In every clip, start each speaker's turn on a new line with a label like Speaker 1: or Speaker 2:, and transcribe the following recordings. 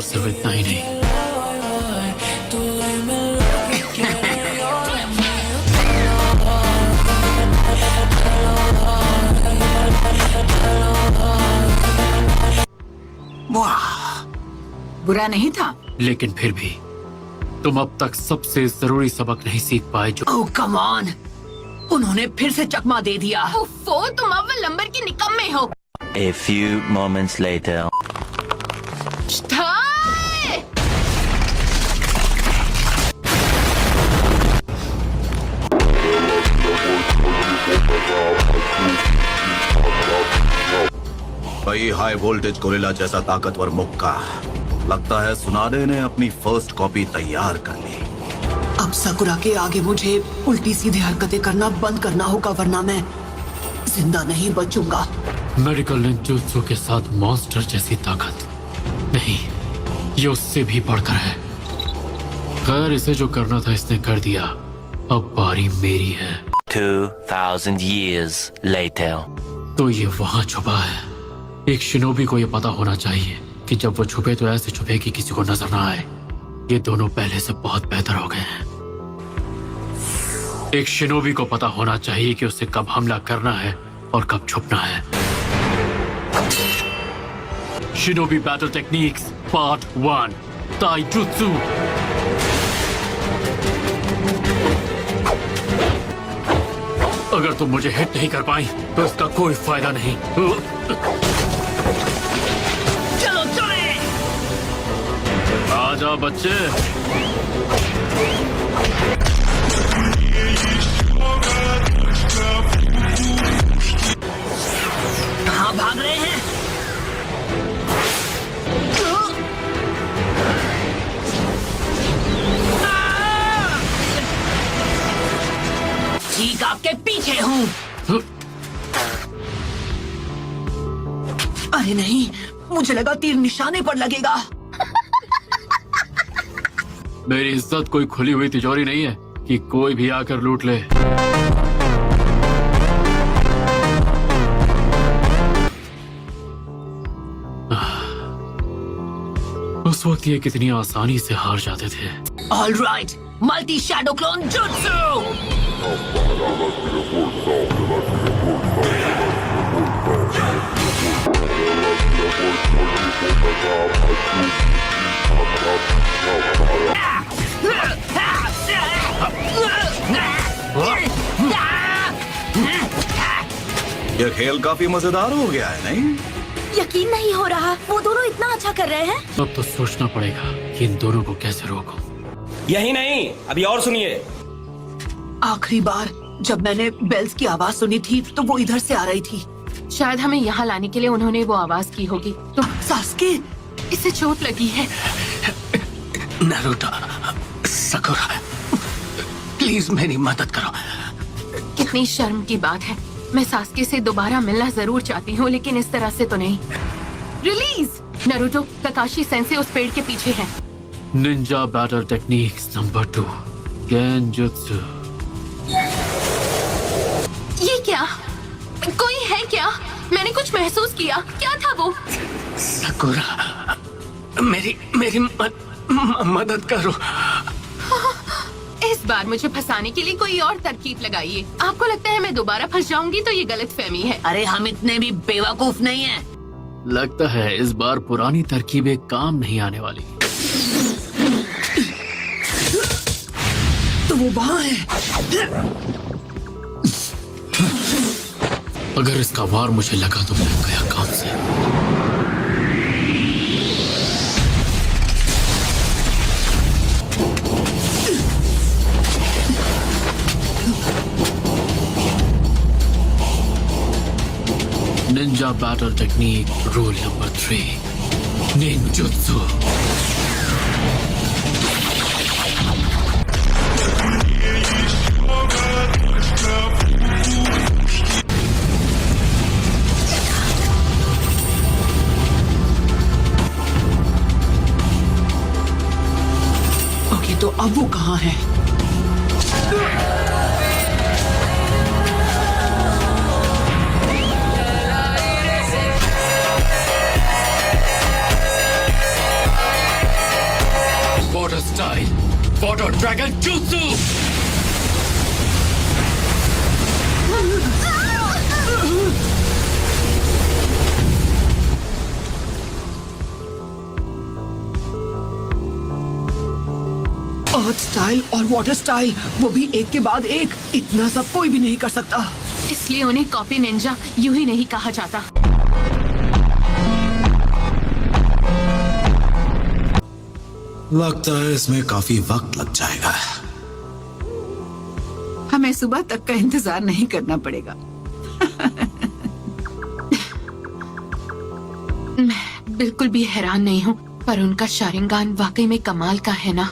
Speaker 1: और सिर्फ इतना ही नहीं,
Speaker 2: वाह, बुरा नहीं था।
Speaker 1: लेकिन फिर भी तुम अब तक सबसे जरूरी सबक नहीं सीख पाए जो
Speaker 2: ओह कम ऑन, उन्होंने फिर से चकमा दे दिया।
Speaker 3: उफ़्फ़ो, तुम अव्वल नंबर के निकम्मे हो।
Speaker 4: A few moments later.
Speaker 3: हाय!
Speaker 5: भाई हाई वोल्टेज गोरिल्ला जैसा ताकतवर मुक्का। लगता है सुनाडे ने अपनी फर्स्ट कॉपी तैयार कर ली।
Speaker 2: अब साकुरा के आगे मुझे उल्टी सीधी हरकतें करना बंद करना होगा, वरना मैं जिंदा नहीं बचूंगा।
Speaker 1: मेडिकल निंजुत्सु के साथ मॉन्स्टर जैसी ताकत नहीं, ये उससे भी बढ़कर है। खैर, इसे जो करना था इसने कर दिया, अब बारी मेरी है।
Speaker 4: 2000 years later.
Speaker 1: तो ये वहां छुपा है। एक शिनोबी को ये पता होना चाहिए कि जब वो छुपे तो ऐसे छुपे कि किसी को नजर ना आए। ये दोनों पहले से बहुत बेहतर हो गए हैं। एक शिनोबी को पता होना चाहिए कि उसे कब हमला करना है और कब छुपना है। Shinobi battle techniques part 1, ताइजुत्सु। अगर तुम मुझे हिट नहीं कर पाई तो इसका कोई फायदा नहीं।
Speaker 2: चलो चले।
Speaker 1: आजा बच्चे।
Speaker 2: कहाँ भाग रहे हैं? ठीक आपके पीछे हूँ। अरे नहीं, मुझे लगा तीर निशाने पर लगेगा।
Speaker 1: मेरी इज्जत कोई खुली हुई तिजोरी नहीं है कि कोई भी आकर लूट ले। उस वक्त ये कितनी आसानी से हार जाते थे।
Speaker 2: All right, multi shadow clone jutsu.
Speaker 5: ये खेल काफी मजेदार हो गया है, नहीं?
Speaker 3: यकीन नहीं हो रहा, वो दोनों इतना अच्छा कर रहे हैं।
Speaker 1: अब तो सोचना पड़ेगा कि इन दोनों को कैसे रोकूं।
Speaker 6: यही नहीं, अभी और सुनिए।
Speaker 2: आखिरी बार जब मैंने बेल्स की आवाज सुनी थी तो वो इधर से आ रही थी।
Speaker 3: शायद हमें यहाँ लाने के लिए उन्होंने वो आवाज की होगी। तो
Speaker 2: सास्के,
Speaker 3: इसे चोट लगी है।
Speaker 7: नारुतो, साकुरा, प्लीज मेरी मदद करो।
Speaker 3: कितनी शर्म की बात है। मैं सास्के से दोबारा मिलना जरूर चाहती हूँ, लेकिन इस तरह से तो नहीं। रिलीज। नारुतो, काकाशी सेंसे उस पेड़ के पीछे है।
Speaker 1: Ninja battle techniques number 2, genjutsu.
Speaker 3: ये क्या? कोई है क्या? मैंने कुछ महसूस किया। क्या था वो?
Speaker 7: साकुरा, मेरी मदद करो।
Speaker 3: इस बार मुझे फंसाने के लिए कोई और तरकीब लगाइए। आपको लगता है मैं दोबारा फंस जाऊंगी तो ये गलतफहमी है।
Speaker 2: अरे हम इतने भी बेवकूफ नहीं हैं।
Speaker 1: लगता है इस बार पुरानी तरकीबें काम नहीं आने वाली।
Speaker 2: तो वो वहाँ है।
Speaker 1: अगर इसका वार मुझे लगा तो मैं गया काम से। Ninja battle technique rule number 3, ninjutsu.
Speaker 2: Okay, तो अब वो कहाँ है?
Speaker 1: Dragon jutsu!
Speaker 2: अर्थ स्टाइल और वाटर स्टाइल, वो भी एक के बाद एक। इतना सब कोई भी नहीं कर सकता।
Speaker 3: इसलिए उन्हें कॉपी निंजा यूं ही नहीं कहा जाता।
Speaker 5: लगता है इसमें काफी वक्त लग जाएगा।
Speaker 8: हमें सुबह तक का इंतजार नहीं करना पड़ेगा।
Speaker 3: मैं बिल्कुल भी हैरान नहीं हूँ, पर उनका शारिंगान वाकई में कमाल का है ना।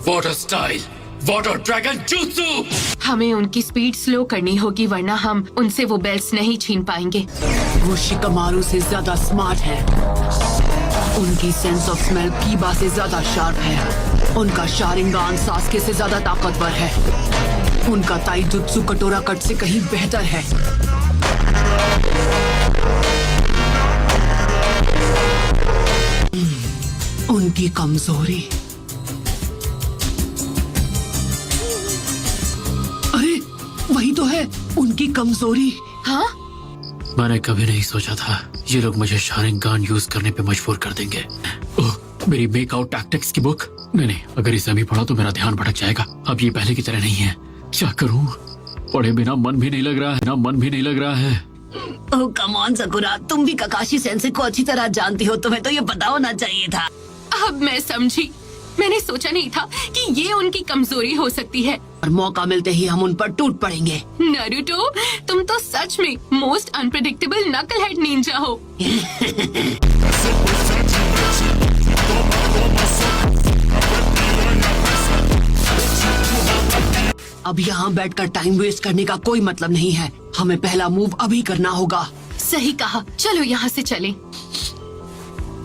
Speaker 1: Water style, water dragon jutsu!
Speaker 3: हमें उनकी स्पीड स्लो करनी होगी, वरना हम उनसे वो बेल्ट्स नहीं छीन पाएंगे।
Speaker 2: वो शिकमारू से ज्यादा स्मार्ट है। उनकी सेंस ऑफ स्मेल कीबा से ज्यादा शार्प है। उनका शारिंगान सास्के से ज्यादा ताकतवर है। उनका ताइजुत्सु कटोरा कट से कहीं बेहतर है। उनकी कमजोरी, अरे वही तो है, उनकी कमजोरी।
Speaker 3: हाँ,
Speaker 1: मैंने कभी नहीं सोचा था ये लोग मुझे शारिंगान यूज करने पे मजबूर कर देंगे। ओह, मेरी मेक आउट टैक्टिक्स की बुक। नहीं, अगर इसे अभी पढ़ा तो मेरा ध्यान भटक जाएगा। अब ये पहले की तरह नहीं है। क्या करूं? पढ़े बिना मन भी नहीं लग रहा है।
Speaker 2: ओह कम ऑन सकुरा, तुम भी ककाशी सेंसे को अच्छी तरह जानती हो, तुम्हें तो ये पता होना चाहिए था।
Speaker 3: अब मैं समझी। मैंने सोचा नहीं था कि ये उनकी कमजोरी हो सकती है।
Speaker 2: और मौका मिलते ही हम उन पर टूट पड़ेंगे।
Speaker 3: नारुतो, तुम तो सच में मोस्ट अनप्रेडिक्टेबल नकलहेड निंजा हो।
Speaker 2: अब यहाँ बैठकर टाइम वेस्ट करने का कोई मतलब नहीं है। हमें पहला मूव अभी करना होगा।
Speaker 3: सही कहा, चलो यहाँ से चलें।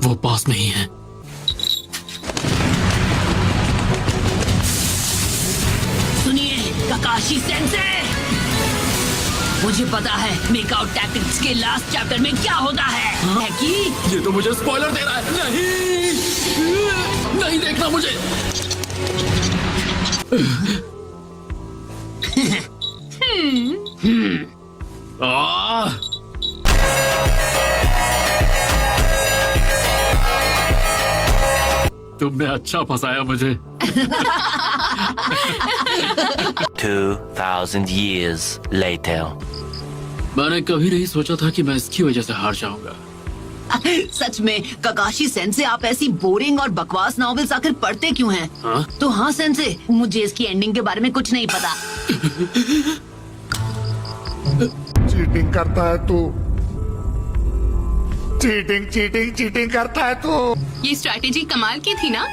Speaker 1: वो पास में ही है।
Speaker 2: सुनिए ककाशी सेंसे, मुझे पता है मेकआउट टैक्टिक्स के लास्ट चैप्टर में क्या होता है कि
Speaker 1: ये तो मुझे स्पॉइलर दे रहा है। नहीं देखना मुझे। आह! तुमने अच्छा फंसाया मुझे।
Speaker 4: 2,000 years later.
Speaker 1: मैंने कभी नहीं सोचा था कि मैं इसकी वजह से हार जाऊंगा।
Speaker 2: सच में ककाशी सेंसे, आप ऐसी बोरिंग और बकवास नॉवेल्स आखिर पढ़ते क्यों हैं?
Speaker 1: हाँ?
Speaker 2: तो हाँ सेंसे, मुझे इसकी एंडिंग के बारे में कुछ नहीं पता।
Speaker 9: चीटिंग करता है तू। चीटिंग करता है तू।
Speaker 3: ये स्ट्रैटेजी कमाल की थी ना?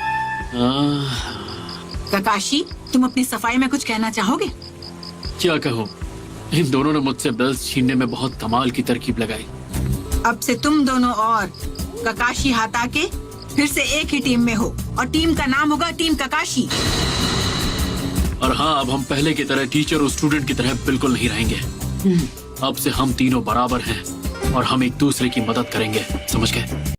Speaker 8: ककाशी, तुम अपनी सफाई में कुछ कहना चाहोगे?
Speaker 1: क्या कहूँ, इन दोनों ने मुझसे बेल्ट छीनने में बहुत कमाल की तरकीब लगाई।
Speaker 8: अब से तुम दोनों और ककाशी हाताके फिर से एक ही टीम में हो, और टीम का नाम होगा टीम ककाशी।
Speaker 1: और हाँ, अब हम पहले की तरह टीचर और स्टूडेंट की तरह बिल्कुल नहीं रहेंगे। अब से हम तीनों बराबर हैं और हम एक दूसरे की मदद करेंगे, समझ गए?